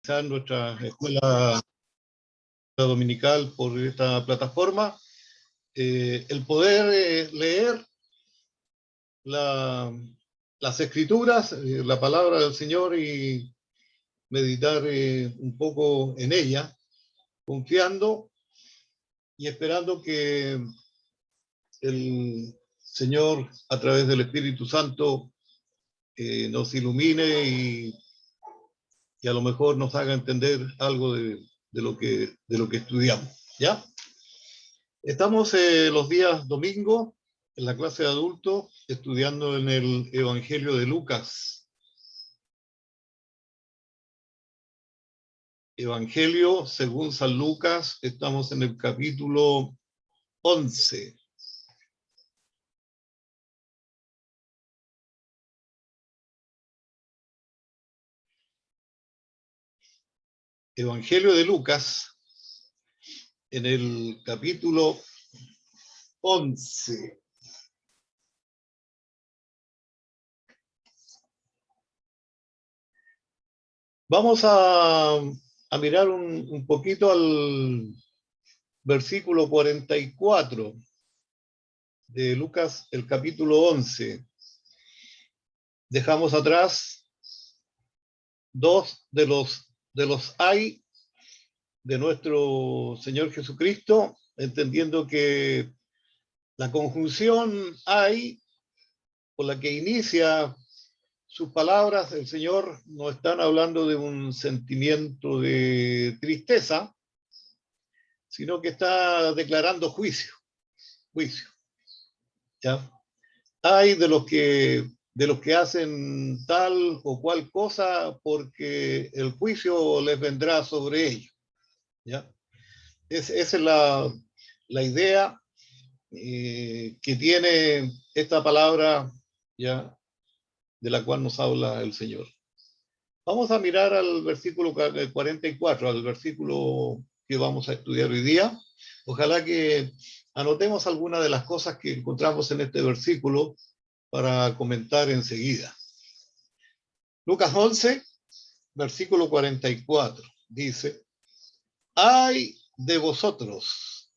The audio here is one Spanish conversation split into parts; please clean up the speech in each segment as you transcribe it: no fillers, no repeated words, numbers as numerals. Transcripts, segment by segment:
Nuestra escuela dominical por esta plataforma, el poder leer las escrituras, la palabra del Señor y meditar un poco en ella, confiando y esperando que el Señor, a través del Espíritu Santo, nos ilumine y a lo mejor nos haga entender algo de lo que estudiamos, ¿ya? Estamos los días domingo en la clase de adultos estudiando en el Evangelio de Lucas. Evangelio según San Lucas, estamos en el capítulo 11. Evangelio de Lucas, en el capítulo 11. Vamos a mirar un poquito al versículo 44 de Lucas, el capítulo 11. Dejamos atrás dos de los ay de nuestro Señor Jesucristo, entendiendo que la conjunción ay, por la que inicia sus palabras, el Señor no está hablando de un sentimiento de tristeza, sino que está declarando juicio. ¿Ya? Ay de los que hacen tal o cual cosa, porque el juicio les vendrá sobre ellos. ¿Ya? Esa es la idea que tiene esta palabra, ya, de la cual nos habla el Señor. Vamos a mirar al versículo 44, al versículo que vamos a estudiar hoy día. Ojalá que anotemos algunas de las cosas que encontramos en este versículo para comentar enseguida. Lucas 11, versículo 44, dice: ay de vosotros.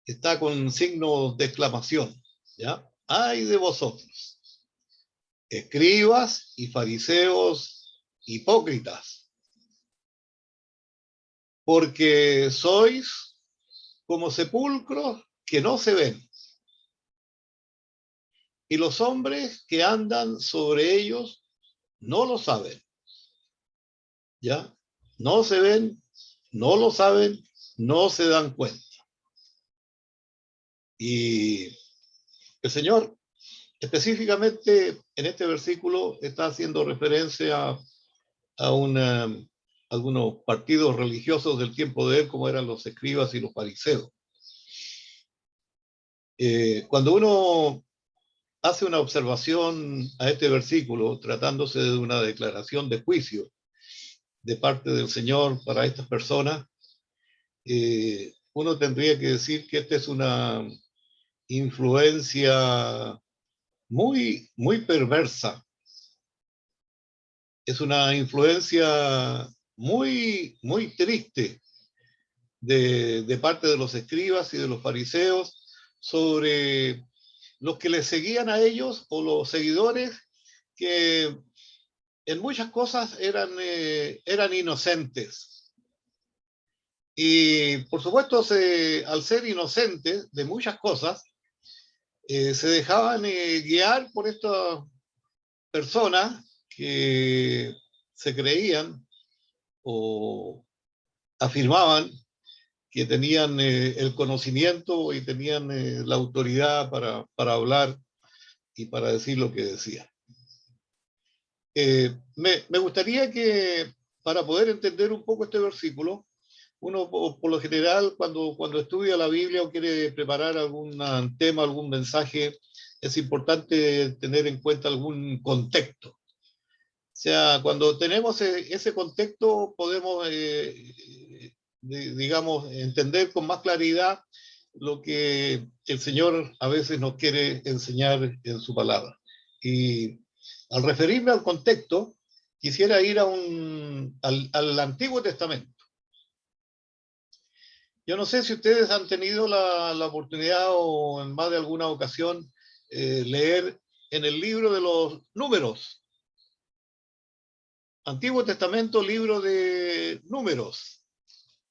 Está con signo de exclamación, ¿ya? Ay de vosotros, escribas y fariseos hipócritas, porque sois como sepulcros que no se ven, y los hombres que andan sobre ellos no lo saben. ¿Ya? No se ven, no lo saben, no se dan cuenta. Y el Señor, específicamente en este versículo, está haciendo referencia a algunos partidos religiosos del tiempo de él, como eran los escribas y los fariseos. Cuando uno hace una observación a este versículo, tratándose de una declaración de juicio de parte del Señor para estas personas, uno tendría que decir que esta es una influencia muy, muy perversa. Es una influencia muy, muy triste de parte de los escribas y de los fariseos sobre los que les seguían a ellos o los seguidores que en muchas cosas eran inocentes. Y por supuesto, al ser inocentes de muchas cosas, se dejaban guiar por estas personas que se creían o afirmaban que tenían el conocimiento y tenían la autoridad para hablar y para decir lo que decían. Me gustaría que, para poder entender un poco este versículo, uno por lo general cuando estudia la Biblia o quiere preparar algún tema, algún mensaje, es importante tener en cuenta algún contexto. O sea, cuando tenemos ese contexto podemos, digamos, entender con más claridad lo que el Señor a veces nos quiere enseñar en su palabra. Y al referirme al contexto, quisiera ir al Antiguo Testamento. Yo no sé si ustedes han tenido la oportunidad o en más de alguna ocasión leer en el libro de los Números. Antiguo Testamento, libro de Números.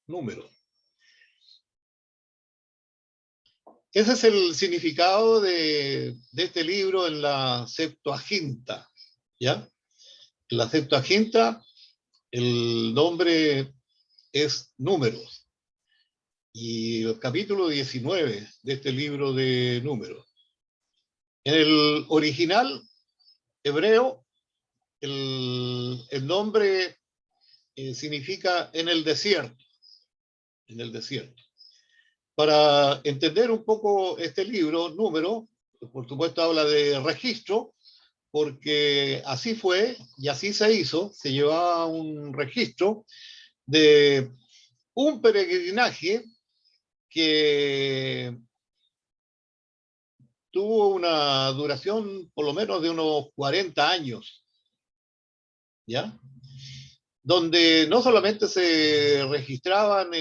Números. Ese es el significado de este libro en la Septuaginta, ¿ya? En la Septuaginta, el nombre es Números. Y el capítulo 19 de este libro de Números. En el original hebreo, el nombre significa en el desierto. En el desierto. Para entender un poco este libro, Número, por supuesto habla de registro, porque así fue y así se hizo, se llevaba un registro de un peregrinaje que tuvo una duración por lo menos de unos 40 años, ¿ya? Donde no solamente se registraban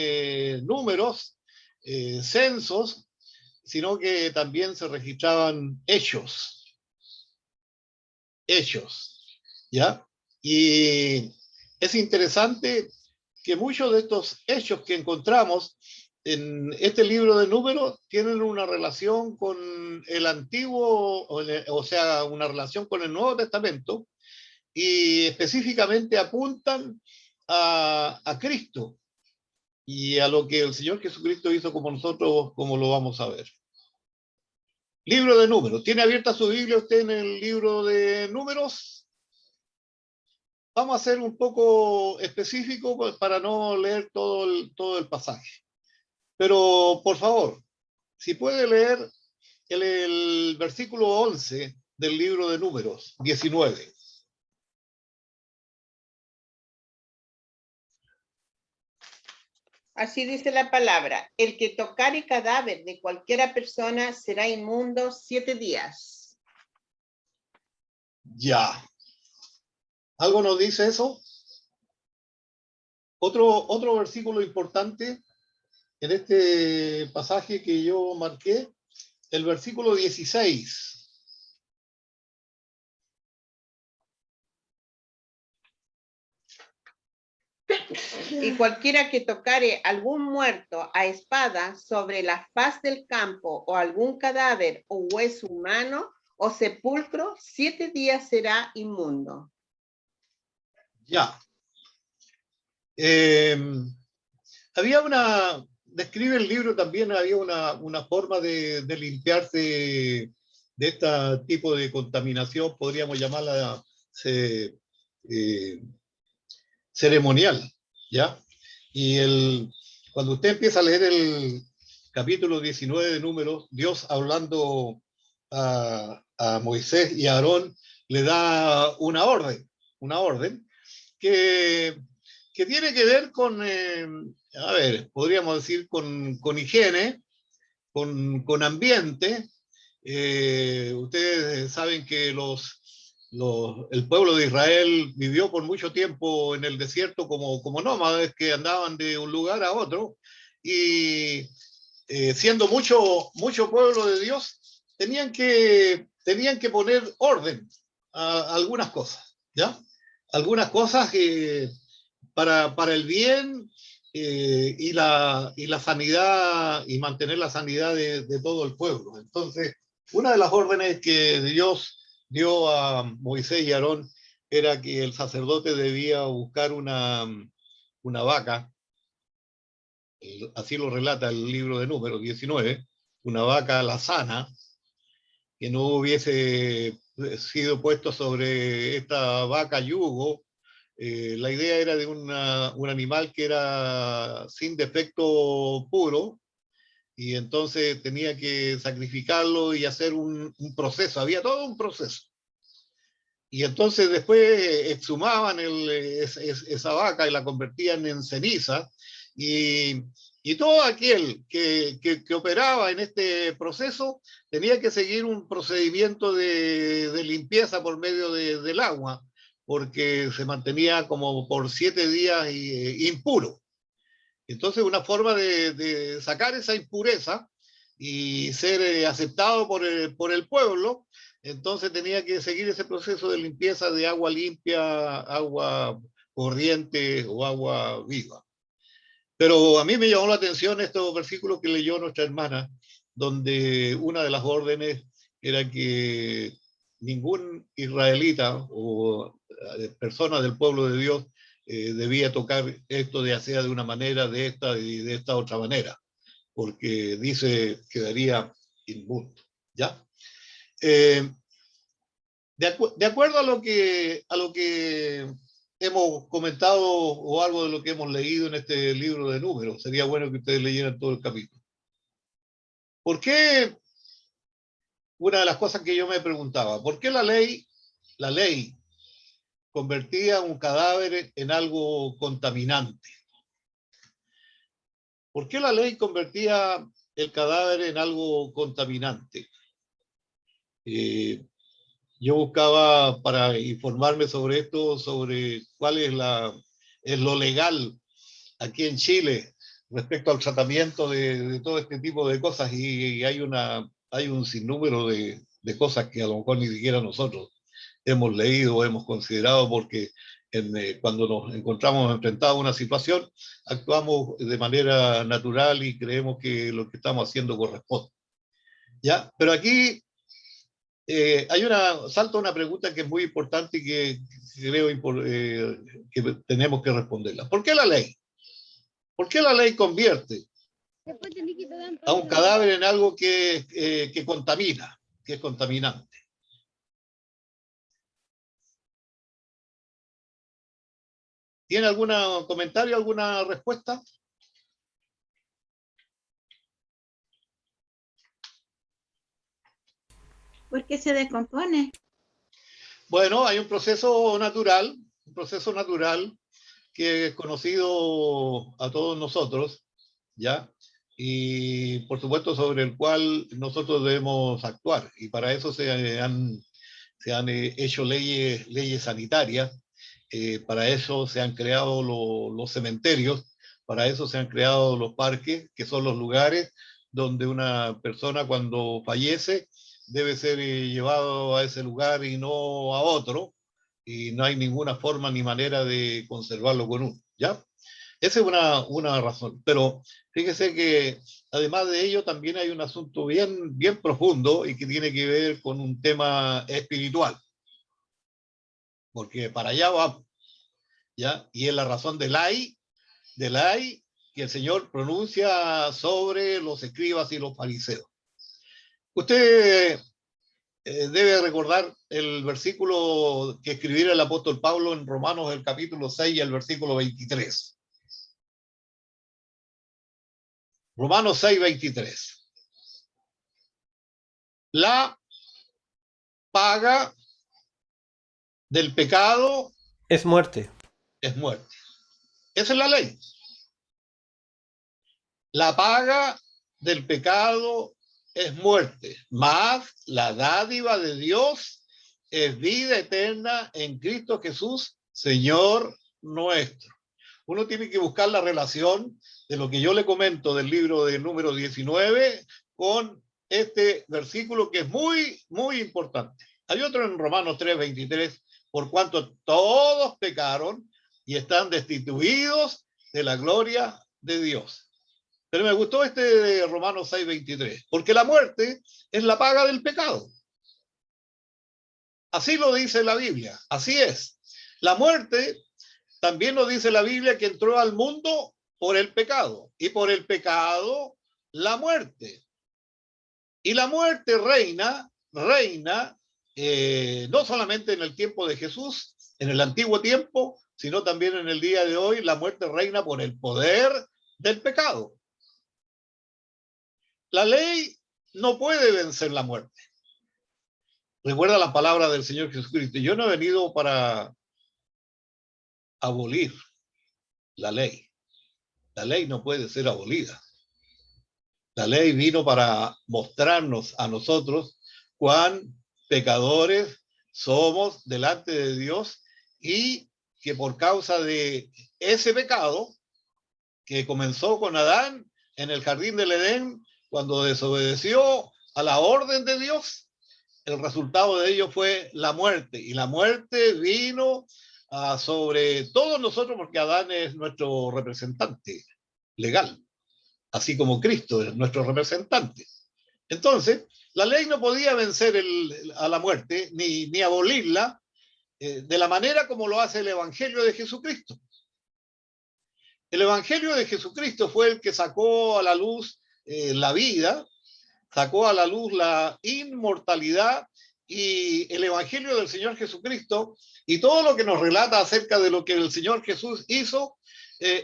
números, censos, sino que también se registraban hechos, ¿ya? Y es interesante que muchos de estos hechos que encontramos en este libro de Números tienen una relación con el Antiguo, o sea, una relación con el Nuevo Testamento, y específicamente apuntan a Cristo y a lo que el Señor Jesucristo hizo como nosotros, como lo vamos a ver. Libro de Números. ¿Tiene abierta su Biblia usted en el libro de Números? Vamos a ser un poco específico para no leer todo el pasaje. Pero, por favor, si puede leer el versículo 11 del libro de Números 19. Así dice la palabra: el que tocare cadáver de cualquiera persona será inmundo 7 días. Ya. ¿Algo nos dice eso? Otro versículo importante en este pasaje que yo marqué, el versículo 16. Y cualquiera que tocare algún muerto a espada sobre la faz del campo, o algún cadáver o hueso humano o sepulcro, 7 días será inmundo. Ya. Describe el libro también, había una forma de limpiarse de este tipo de contaminación, podríamos llamarla ceremonial, ¿ya? Y cuando usted empieza a leer el capítulo 19 de Números, Dios hablando a Moisés y a Aarón, le da una orden que tiene que ver con, podríamos decir, con higiene, con ambiente. Ustedes saben que el pueblo de Israel vivió por mucho tiempo en el desierto como nómades que andaban de un lugar a otro, y siendo mucho pueblo de Dios, tenían que poner orden a algunas cosas, ¿ya? Algunas cosas para el bien y la sanidad, y mantener la sanidad de todo el pueblo. Entonces, una de las órdenes que Dios dio a Moisés y Aarón era que el sacerdote debía buscar una vaca, así lo relata el libro de Números 19, una vaca alazana, que no hubiese sido puesto sobre esta vaca yugo. La idea era de un animal que era sin defecto puro, y entonces tenía que sacrificarlo y hacer un proceso, había todo un proceso. Y entonces después exhumaban esa vaca y la convertían en ceniza, y todo aquel que operaba en este proceso tenía que seguir un procedimiento de limpieza por medio del agua, porque se mantenía como por 7 días impuro. Entonces, una forma de sacar esa impureza y ser aceptado por el pueblo, entonces tenía que seguir ese proceso de limpieza de agua limpia, agua corriente o agua viva. Pero a mí me llamó la atención estos versículos que leyó nuestra hermana, donde una de las órdenes era que ningún israelita o persona del pueblo de Dios debía tocar esto de hacer de una manera, de esta y de esta otra manera, porque dice quedaría inmundo. ¿Ya? De acuerdo a lo que hemos comentado o algo de lo que hemos leído en este libro de Números, sería bueno que ustedes leyeran todo el capítulo. ¿Por qué? Una de las cosas que yo me preguntaba, ¿por qué la ley convertía un cadáver en algo contaminante? ¿Por qué la ley convertía el cadáver en algo contaminante? Yo buscaba para informarme sobre esto, sobre cuál es lo legal aquí en Chile respecto al tratamiento de todo este tipo de cosas, y hay un sinnúmero de cosas que a lo mejor ni siquiera nosotros hemos leído o hemos considerado, porque cuando nos encontramos enfrentados a una situación, actuamos de manera natural y creemos que lo que estamos haciendo corresponde. ¿Ya? Pero aquí salta una pregunta que es muy importante y que creo que tenemos que responderla. ¿Por qué la ley? ¿Por qué la ley convierte a un cadáver en algo que contamina, que es contaminante? ¿Tiene algún comentario, alguna respuesta? Porque se descompone. Bueno, hay un proceso natural que es conocido a todos nosotros, ¿ya? Y por supuesto sobre el cual nosotros debemos actuar. Y para eso se han hecho leyes sanitarias, para eso se han creado los cementerios, para eso se han creado los parques, que son los lugares donde una persona cuando fallece debe ser llevado a ese lugar y no a otro, y no hay ninguna forma ni manera de conservarlo con uno, ¿ya? Esa es una razón. Pero fíjese que además de ello también hay un asunto bien profundo y que tiene que ver con un tema espiritual, porque para allá vamos, ¿ya? Y es la razón del ay que el Señor pronuncia sobre los escribas y los fariseos. Usted debe recordar el versículo que escribiera el apóstol Pablo en Romanos, el capítulo 6 y el versículo 23. Romanos 6, 23. La paga del pecado es muerte. es muerte. Esa es la ley. La paga del pecado es muerte, mas la dádiva de Dios es vida eterna en Cristo Jesús, Señor nuestro. Uno tiene que buscar la relación de lo que yo le comento del libro de Número 19 con este versículo que es muy importante. Hay otro en Romanos 3, 23, por cuanto todos pecaron y están destituidos de la gloria de Dios. Pero me gustó este de Romanos 6, 23, porque la muerte es la paga del pecado. Así lo dice la Biblia, así es. La muerte también nos dice la Biblia que entró al mundo por el pecado, y por el pecado la muerte. Y la muerte reina no solamente en el tiempo de Jesús, en el antiguo tiempo, sino también en el día de hoy. La muerte reina por el poder del pecado. La ley no puede vencer la muerte. Recuerda la palabra del Señor Jesucristo. Yo no he venido para abolir la ley. La ley no puede ser abolida. La ley vino para mostrarnos a nosotros cuán pecadores somos delante de Dios y que por causa de ese pecado que comenzó con Adán en el jardín del Edén, cuando desobedeció a la orden de Dios, el resultado de ello fue la muerte. Y la muerte vino sobre todos nosotros porque Adán es nuestro representante legal, así como Cristo es nuestro representante. Entonces, la ley no podía vencer a la muerte ni abolirla de la manera como lo hace el Evangelio de Jesucristo. El Evangelio de Jesucristo fue el que sacó a la luz la vida, sacó a la luz la inmortalidad, y el Evangelio del Señor Jesucristo y todo lo que nos relata acerca de lo que el Señor Jesús hizo,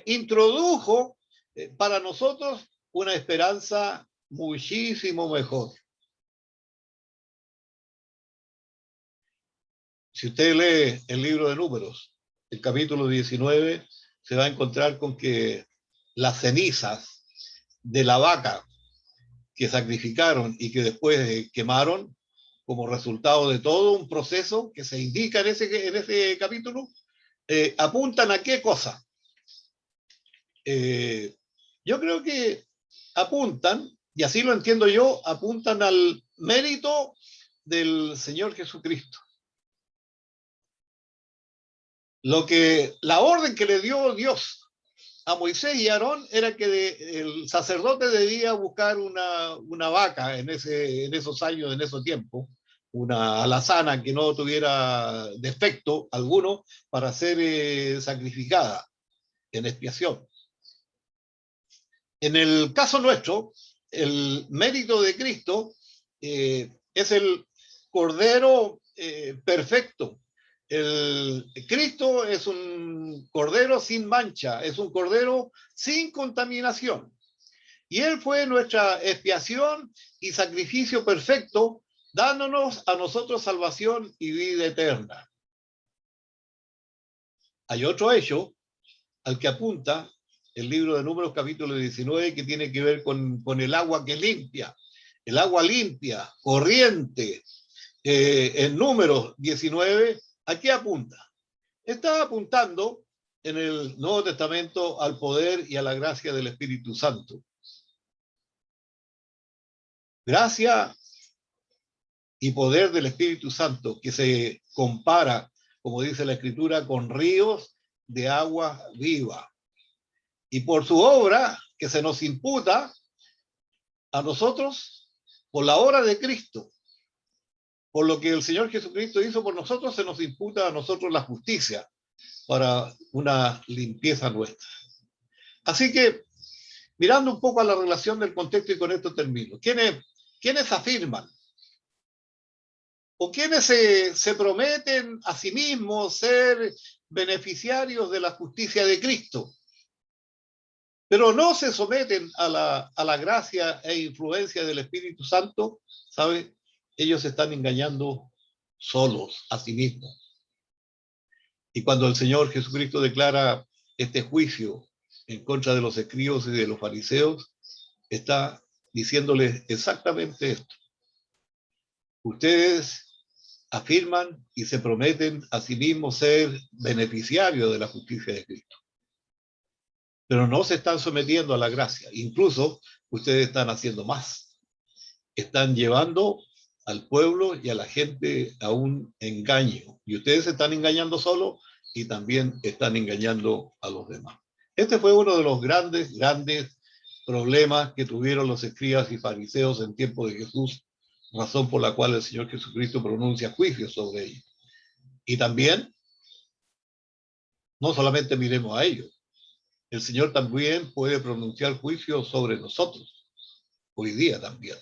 introdujo para nosotros una esperanza muchísimo mejor. Si usted lee el libro de Números, el capítulo 19, se va a encontrar con que las cenizas de la vaca que sacrificaron y que después quemaron, como resultado de todo un proceso que se indica en ese capítulo, apuntan a qué cosa. Yo creo que apuntan, y así lo entiendo yo, apuntan al mérito del Señor Jesucristo. La orden que le dio Dios a Moisés y Aarón era que el sacerdote debía buscar una vaca en esos años, en esos tiempos, una alazana que no tuviera defecto alguno para ser sacrificada en expiación. En el caso nuestro, el mérito de Cristo es el Cordero perfecto. Cristo es un Cordero sin mancha, es un Cordero sin contaminación. Y Él fue nuestra expiación y sacrificio perfecto, dándonos a nosotros salvación y vida eterna. Hay otro hecho al que apunta el libro de Números capítulo 19, que tiene que ver con el agua que limpia. El agua limpia, corriente, en Números 19, ¿a qué apunta? Está apuntando en el Nuevo Testamento al poder y a la gracia del Espíritu Santo. Gracia y poder del Espíritu Santo, que se compara, como dice la Escritura, con ríos de agua viva. Y por su obra, que se nos imputa a nosotros, por la obra de Cristo, por lo que el Señor Jesucristo hizo por nosotros, se nos imputa a nosotros la justicia para una limpieza nuestra. Así que, mirando un poco a la relación del contexto, y con esto termino, ¿quiénes afirman o quiénes se prometen a sí mismos ser beneficiarios de la justicia de Cristo, pero no se someten a la gracia e influencia del Espíritu Santo? ¿Sabe? Ellos se están engañando solos a sí mismos. Y cuando el Señor Jesucristo declara este juicio en contra de los escribas y de los fariseos, está diciéndoles exactamente esto. Ustedes afirman y se prometen a sí mismos ser beneficiarios de la justicia de Cristo, pero no se están sometiendo a la gracia. Incluso ustedes están haciendo más. Están llevando al pueblo y a la gente a un engaño. Y ustedes se están engañando solo y también están engañando a los demás. Este fue uno de los grandes problemas que tuvieron los escribas y fariseos en tiempo de Jesús, razón por la cual el Señor Jesucristo pronuncia juicios sobre ellos. Y también, no solamente miremos a ellos, el Señor también puede pronunciar juicios sobre nosotros, hoy día también.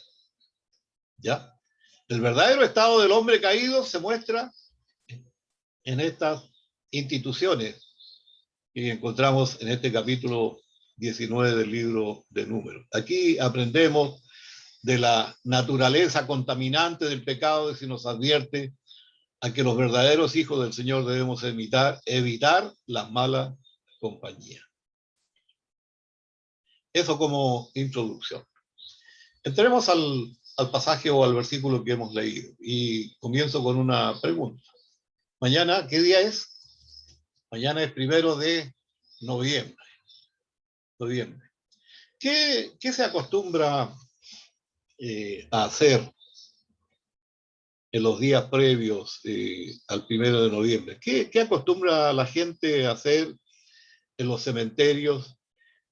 ¿Ya? El verdadero estado del hombre caído se muestra en estas instituciones que encontramos en este capítulo 19 del libro de Números. Aquí aprendemos de la naturaleza contaminante del pecado, y se nos advierte a que los verdaderos hijos del Señor debemos evitar las malas compañías. Eso como introducción. Entremos al pasaje o al versículo que hemos leído, y comienzo con una pregunta. Mañana, ¿qué día es? Mañana es 1 de noviembre. ¿Qué se acostumbra a hacer en los días previos al 1 de noviembre? ¿Qué acostumbra la gente a hacer en los cementerios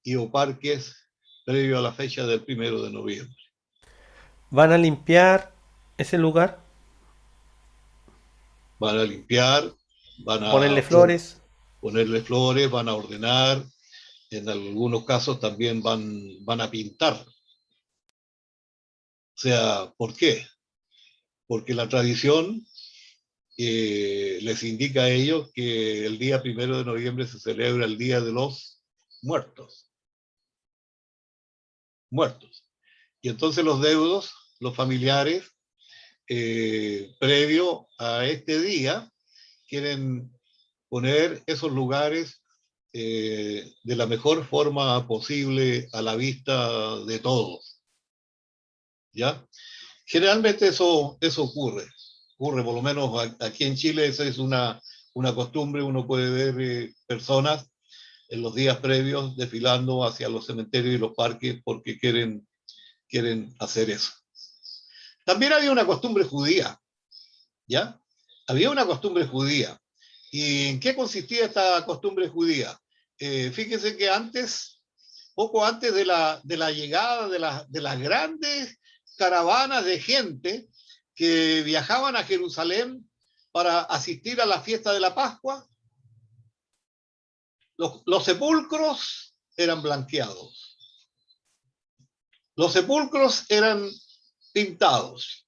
y o parques previo a la fecha del 1 de noviembre? ¿Van a limpiar ese lugar? Van a limpiar, van ¿Ponerle a flores? ponerle flores, van a ordenar, en algunos casos también van a pintar. O sea, ¿por qué? Porque la tradición les indica a ellos que el día 1 de noviembre se celebra el Día de los Muertos. Muertos. Y entonces los deudos, los familiares, previo a este día, quieren poner esos lugares de la mejor forma posible a la vista de todos. ¿Ya? Generalmente eso ocurre por lo menos aquí en Chile, esa es una costumbre. Uno puede ver personas en los días previos desfilando hacia los cementerios y los parques porque quieren hacer eso. También había una costumbre judía, ¿ya? Había una costumbre judía. ¿Y en qué consistía esta costumbre judía? Fíjense que poco antes de la llegada de las grandes caravanas de gente que viajaban a Jerusalén para asistir a la fiesta de la Pascua, los sepulcros eran blanqueados. Los sepulcros eran pintados.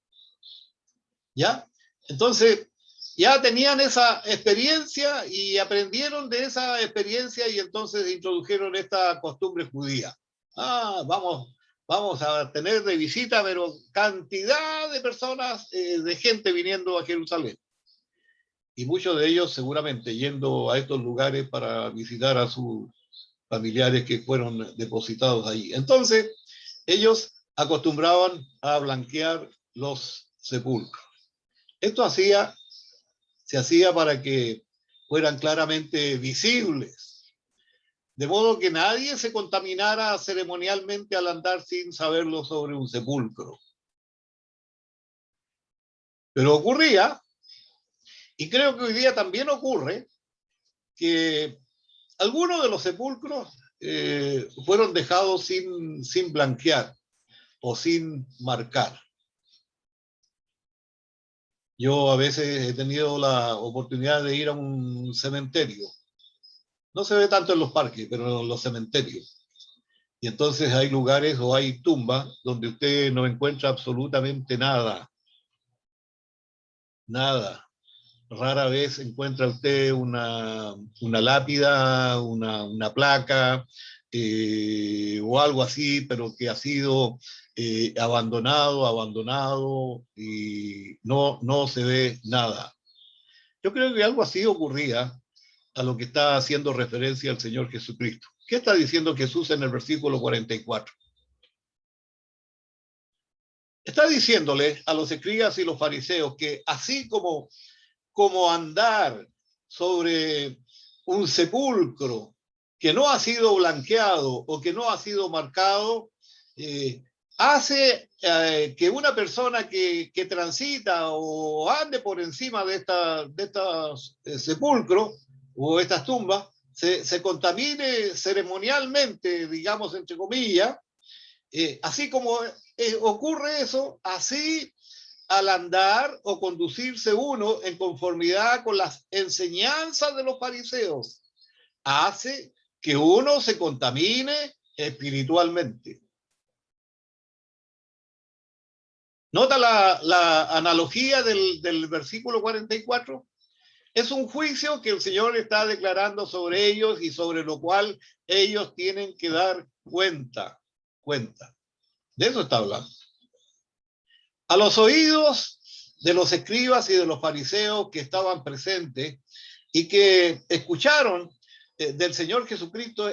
¿Ya? Entonces, ya tenían esa experiencia y aprendieron de esa experiencia y entonces introdujeron esta costumbre judía. Vamos a tener de visita, pero cantidad de personas, de gente viniendo a Jerusalén. Y muchos de ellos seguramente yendo a estos lugares para visitar a sus familiares que fueron depositados allí. Entonces, ellos acostumbraban a blanquear los sepulcros. Esto se hacía para que fueran claramente visibles, de modo que nadie se contaminara ceremonialmente al andar sin saberlo sobre un sepulcro. Pero ocurría, y creo que hoy día también ocurre, que algunos de los sepulcros fueron dejados sin blanquear o sin marcar. Yo a veces he tenido la oportunidad de ir a un cementerio. No se ve tanto en los parques, pero en los cementerios. Y entonces hay lugares o hay tumbas donde usted no encuentra absolutamente nada. Nada. Rara vez encuentra usted una lápida, una placa o algo así, pero que ha sido abandonado y no se ve nada. Yo creo que algo así ocurría a lo que está haciendo referencia el Señor Jesucristo. ¿Qué está diciendo Jesús en el versículo 44? Está diciéndole a los escribas y los fariseos que así como andar sobre un sepulcro que no ha sido blanqueado o que no ha sido marcado, hace que una persona que transita o ande por encima de estos sepulcros o estas tumbas, se contamine ceremonialmente, digamos, entre comillas. Así como ocurre eso, así al andar o conducirse uno en conformidad con las enseñanzas de los fariseos, hace que uno se contamine espiritualmente. ¿Nota la analogía del versículo 44? Es un juicio que el Señor está declarando sobre ellos y sobre lo cual ellos tienen que dar cuenta. De eso está hablando. A los oídos de los escribas y de los fariseos que estaban presentes y que escucharon del Señor Jesucristo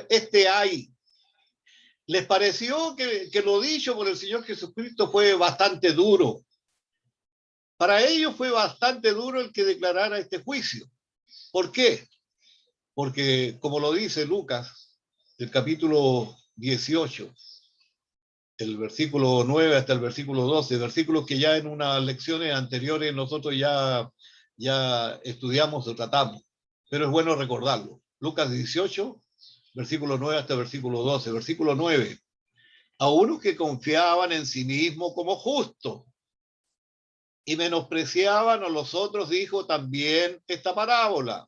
les pareció que lo dicho por el Señor Jesucristo fue bastante duro. Para ellos fue bastante duro el que declarara este juicio. ¿Por qué? Porque como lo dice Lucas, el capítulo 18, el versículo 9 hasta el versículo 12, versículos que ya en unas lecciones anteriores nosotros ya estudiamos o tratamos, pero es bueno recordarlo. Lucas 18, versículo 9 hasta el versículo 12. Versículo 9. A unos que confiaban en sí mismos como justos y menospreciaban a los otros, dijo también esta parábola.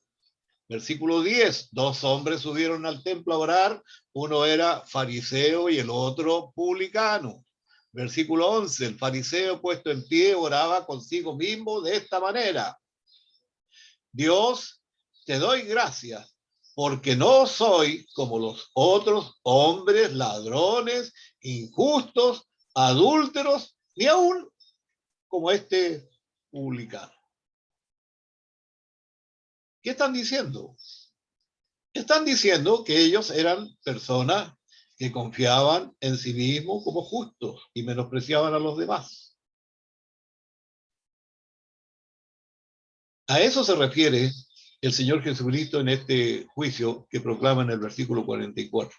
Versículo 10, 2 hombres subieron al templo a orar, uno era fariseo y el otro publicano. Versículo 11, el fariseo puesto en pie oraba consigo mismo de esta manera: Dios, te doy gracias, porque no soy como los otros hombres, ladrones, injustos, adúlteros, ni aún como este publicano. ¿Qué están diciendo? Están diciendo que ellos eran personas que confiaban en sí mismos como justos y menospreciaban a los demás. A eso se refiere el Señor Jesucristo en este juicio que proclama en el versículo 44.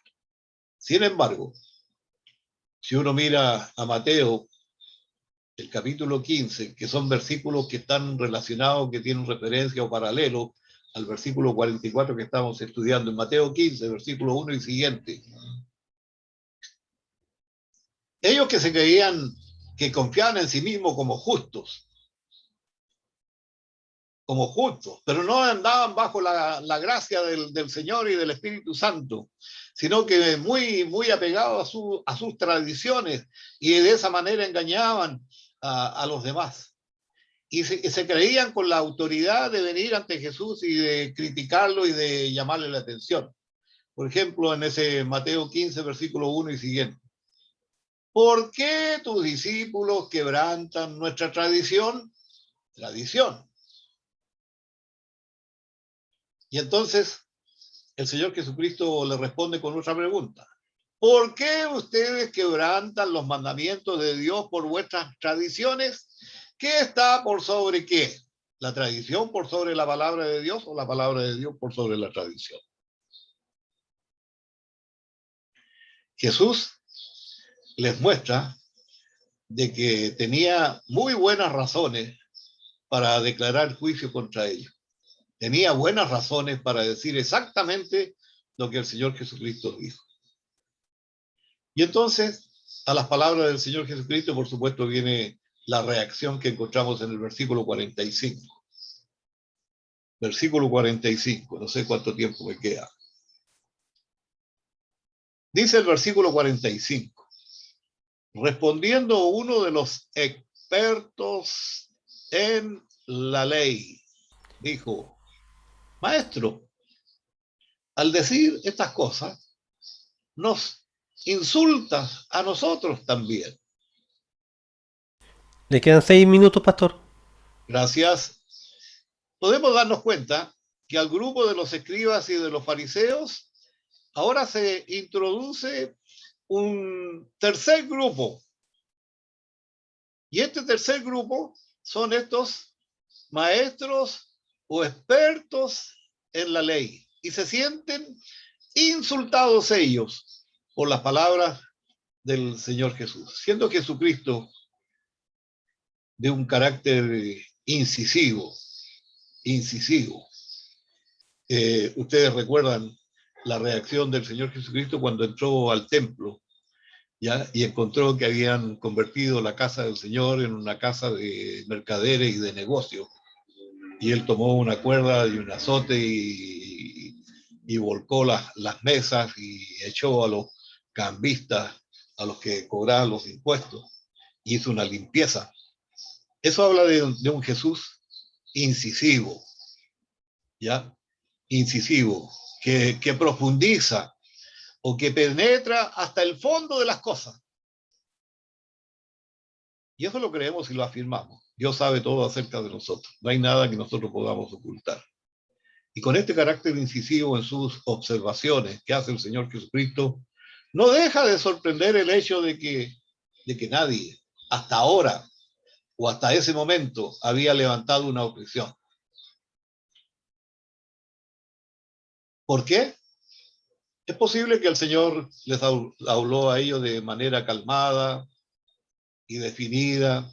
Sin embargo, si uno mira a Mateo, el capítulo 15, que son versículos que están relacionados, que tienen referencia o paralelo al versículo 44 que estamos estudiando, en Mateo 15, versículo 1 y siguiente. Ellos que se creían, que confiaban en sí mismos como justos, pero no andaban bajo la gracia del Señor y del Espíritu Santo, sino que muy apegados a sus tradiciones, y de esa manera engañaban a los demás. Y se creían con la autoridad de venir ante Jesús y de criticarlo y de llamarle la atención. Por ejemplo, en ese Mateo 15, versículo 1 y siguiente. ¿Por qué tus discípulos quebrantan nuestra tradición? Tradición. Y entonces el Señor Jesucristo le responde con otra pregunta. ¿Por qué ustedes quebrantan los mandamientos de Dios por vuestras tradiciones? ¿Qué está por sobre qué? ¿La tradición por sobre la palabra de Dios o la palabra de Dios por sobre la tradición? Jesús les muestra de que tenía muy buenas razones para declarar juicio contra ellos. Tenía buenas razones para decir exactamente lo que el Señor Jesucristo dijo. Y entonces, a las palabras del Señor Jesucristo, por supuesto, viene la reacción que encontramos en el versículo 45. Versículo 45, no sé cuánto tiempo me queda. Dice el versículo 45. Respondiendo uno de los expertos en la ley, dijo: Maestro, al decir estas cosas, nos insultas a nosotros también. Le quedan 6 minutos, pastor. Gracias. Podemos darnos cuenta que al grupo de los escribas y de los fariseos ahora se introduce un tercer grupo. Y este tercer grupo son estos maestros o expertos en la ley. Y se sienten insultados ellos por las palabras del Señor Jesús. Siendo Jesucristo de un carácter incisivo. Ustedes recuerdan la reacción del Señor Jesucristo cuando entró al templo, ¿ya? Y encontró que habían convertido la casa del Señor en una casa de mercaderes y de negocios. Y él tomó una cuerda y un azote y volcó las mesas y echó a los cambistas, a los que cobraban los impuestos, y hizo una limpieza. Eso habla de un Jesús incisivo, ¿ya? Incisivo, que profundiza o que penetra hasta el fondo de las cosas. Y eso lo creemos y lo afirmamos. Dios sabe todo acerca de nosotros. No hay nada que nosotros podamos ocultar. Y con este carácter incisivo en sus observaciones que hace el Señor Jesucristo, no deja de sorprender el hecho de que nadie hasta ahora o hasta ese momento había levantado una objeción. ¿Por qué? Es posible que el Señor les habló a ellos de manera calmada y definida,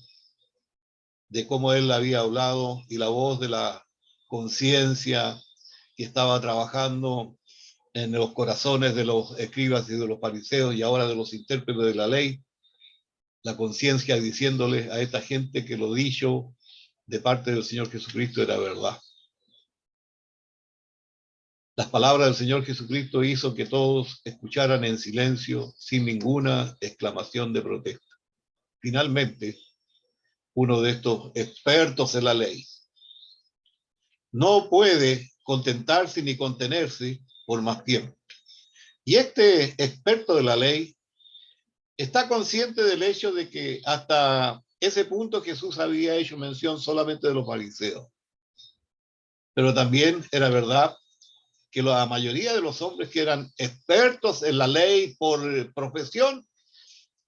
de cómo Él había hablado, y la voz de la conciencia que estaba trabajando en los corazones de los escribas y de los fariseos y ahora de los intérpretes de la ley, la conciencia diciéndole a esta gente que lo dicho de parte del Señor Jesucristo era verdad. Las palabras del Señor Jesucristo hizo que todos escucharan en silencio, sin ninguna exclamación de protesta. Finalmente, uno de estos expertos en la ley no puede contentarse ni contenerse por más tiempo. Y este experto de la ley está consciente del hecho de que hasta ese punto Jesús había hecho mención solamente de los fariseos. Pero también era verdad que la mayoría de los hombres que eran expertos en la ley por profesión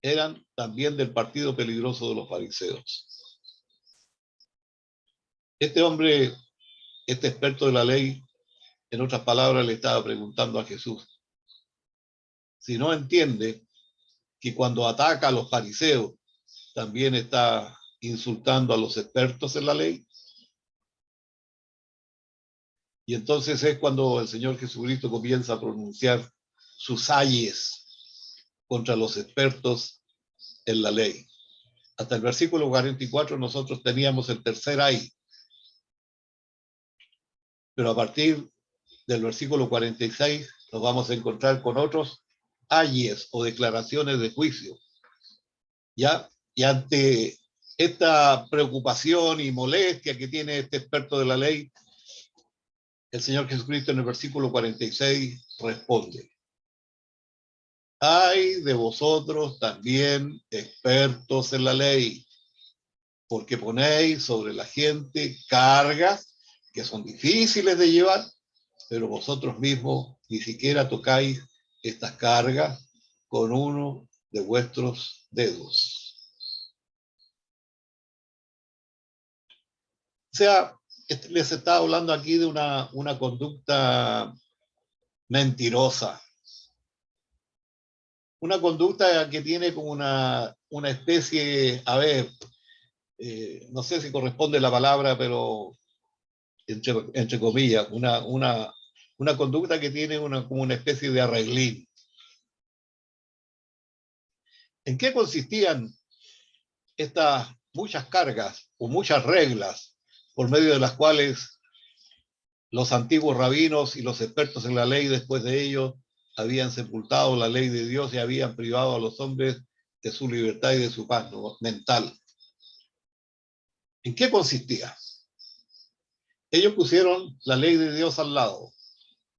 eran también del partido peligroso de los fariseos. Este hombre, este experto de la ley, en otras palabras, le estaba preguntando a Jesús si no entiende que cuando ataca a los fariseos también está insultando a los expertos en la ley. Y entonces es cuando el Señor Jesucristo comienza a pronunciar sus ayes contra los expertos en la ley. Hasta el versículo 44 nosotros teníamos el tercer ay. Pero a partir del versículo 46 nos vamos a encontrar con otros ayes o declaraciones de juicio. ¿Ya? Y ante esta preocupación y molestia que tiene este experto de la ley, el Señor Jesucristo en el versículo 46 responde: ay de vosotros también, expertos en la ley, porque ponéis sobre la gente cargas que son difíciles de llevar, pero vosotros mismos ni siquiera tocáis estas cargas con uno de vuestros dedos. O sea, les está hablando aquí de una conducta mentirosa. Una conducta que tiene como una especie, a ver, no sé si corresponde la palabra, pero entre comillas, una conducta que tiene como una especie de arreglín. ¿En qué consistían estas muchas cargas o muchas reglas por medio de las cuales los antiguos rabinos y los expertos en la ley después de ellos habían sepultado la ley de Dios y habían privado a los hombres de su libertad y de su paz mental? ¿En qué consistía? Ellos pusieron la ley de Dios al lado,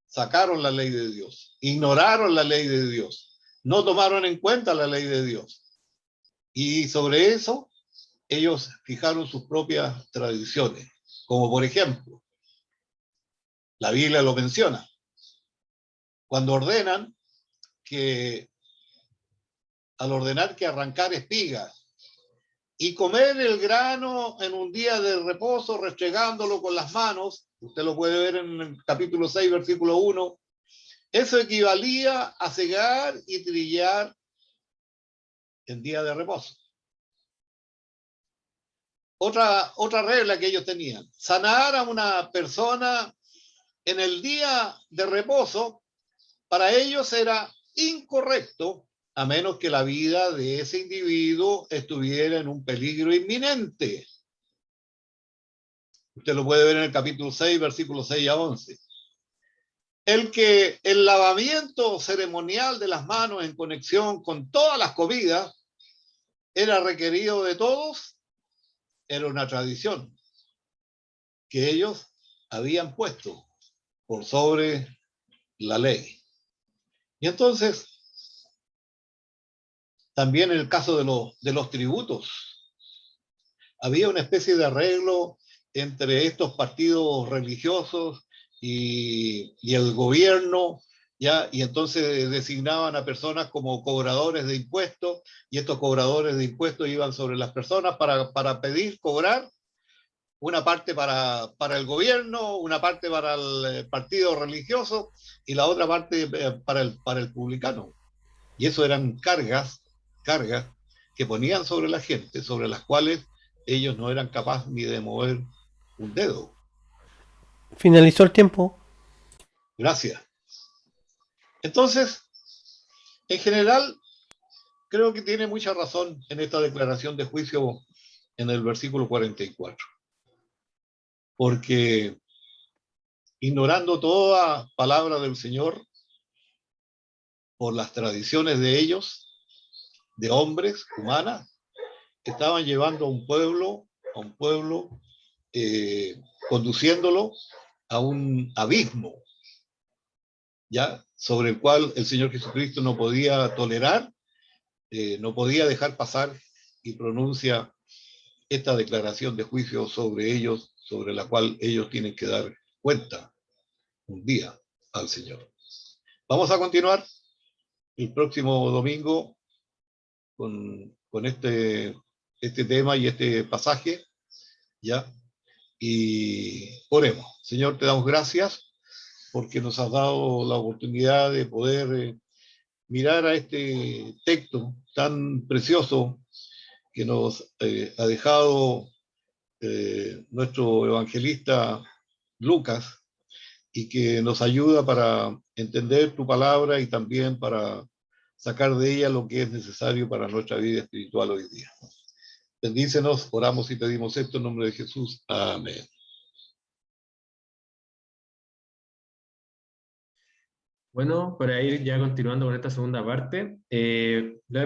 sacaron la ley de Dios, ignoraron la ley de Dios, no tomaron en cuenta la ley de Dios. Y sobre eso, ellos fijaron sus propias tradiciones, como por ejemplo, la Biblia lo menciona, cuando ordenan que, al ordenar que arrancar espigas y comer el grano en un día de reposo, restregándolo con las manos, usted lo puede ver en el capítulo 6, versículo 1, eso equivalía a segar y trillar en día de reposo. Otra regla que ellos tenían: sanar a una persona en el día de reposo, para ellos era incorrecto, a menos que la vida de ese individuo estuviera en un peligro inminente. Usted lo puede ver en el capítulo 6, versículos 6 a 11. El lavamiento ceremonial de las manos en conexión con todas las comidas era requerido de todos, era una tradición que ellos habían puesto por sobre la ley. Y entonces, también en el caso de los tributos, había una especie de arreglo entre estos partidos religiosos y el gobierno, ¿ya? Y entonces designaban a personas como cobradores de impuestos, y estos cobradores de impuestos iban sobre las personas para pedir cobrar una parte para el gobierno, una parte para el partido religioso y la otra parte para el publicano. Y eso eran cargas que ponían sobre la gente, sobre las cuales ellos no eran capaces ni de mover un dedo. Finalizó el tiempo. Gracias. Entonces, en general, creo que tiene mucha razón en esta declaración de juicio en el versículo 44. Porque ignorando toda palabra del Señor por las tradiciones de ellos, de hombres, humanas, estaban llevando a un pueblo, conduciéndolo a un abismo, ya sobre el cual el Señor Jesucristo no podía tolerar, no podía dejar pasar, y pronuncia esta declaración de juicio sobre ellos, sobre la cual ellos tienen que dar cuenta un día al Señor. Vamos a continuar el próximo domingo con este tema y este pasaje, ¿ya? Y oremos. Señor, te damos gracias porque nos has dado la oportunidad de poder mirar a este texto tan precioso que nos ha dejado nuestro evangelista Lucas, y que nos ayuda para entender tu palabra y también para sacar de ella lo que es necesario para nuestra vida espiritual hoy día. Bendícenos, oramos y pedimos esto en nombre de Jesús. Amén. Bueno, para ir ya continuando con esta segunda parte,